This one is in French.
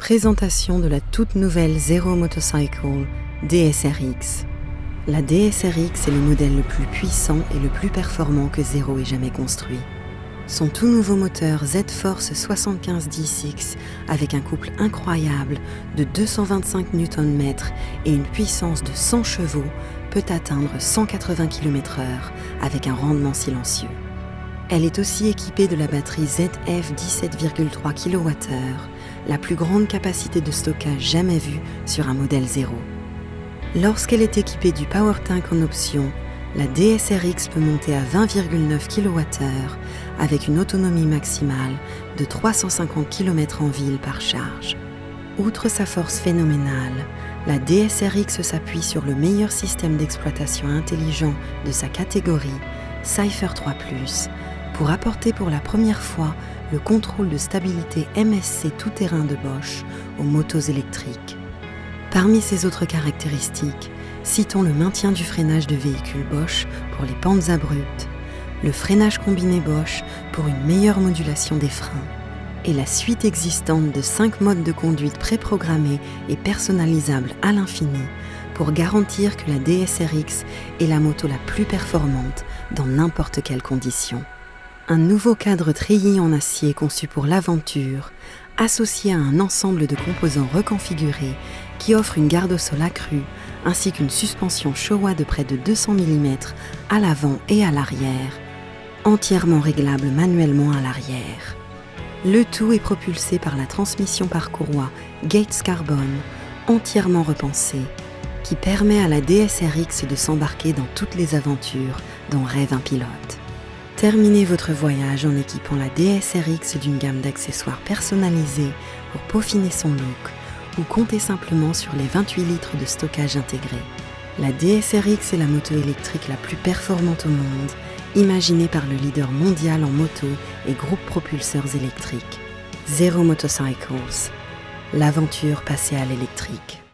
Présentation de la toute nouvelle Zero Motorcycle DSRX. La DSRX est le modèle le plus puissant et le plus performant que Zero ait jamais construit. Son tout nouveau moteur Z-Force 75 D6 avec un couple incroyable de 225 Nm et une puissance de 100 chevaux peut atteindre 180 km/h avec un rendement silencieux. Elle est aussi équipée de la batterie ZF 17,3 kWh, la plus grande capacité de stockage jamais vue sur un modèle Zero. Lorsqu'elle est équipée du Power Tank en option, la DSRX peut monter à 20,9 kWh avec une autonomie maximale de 350 km en ville par charge. Outre sa force phénoménale, la DSRX s'appuie sur le meilleur système d'exploitation intelligent de sa catégorie, Cypher 3+, pour apporter pour la première fois le contrôle de stabilité MSC tout-terrain de Bosch aux motos électriques. Parmi ses autres caractéristiques, citons le maintien du freinage de véhicules Bosch pour les pentes abruptes, le freinage combiné Bosch pour une meilleure modulation des freins, et la suite existante de 5 modes de conduite préprogrammés et personnalisables à l'infini pour garantir que la DSRX est la moto la plus performante dans n'importe quelle condition. Un nouveau cadre treillis en acier conçu pour l'aventure, associé à un ensemble de composants reconfigurés qui offre une garde au sol accrue ainsi qu'une suspension Showa de près de 200 mm à l'avant et à l'arrière, entièrement réglable manuellement à l'arrière. Le tout est propulsé par la transmission par courroie Gates Carbon, entièrement repensée, qui permet à la DSRX de s'embarquer dans toutes les aventures dont rêve un pilote. Terminez votre voyage en équipant la DSRX d'une gamme d'accessoires personnalisés pour peaufiner son look ou comptez simplement sur les 28 litres de stockage intégré. La DSRX est la moto électrique la plus performante au monde, imaginée par le leader mondial en moto et groupe propulseurs électriques. Zero Motorcycles, l'aventure passée à l'électrique.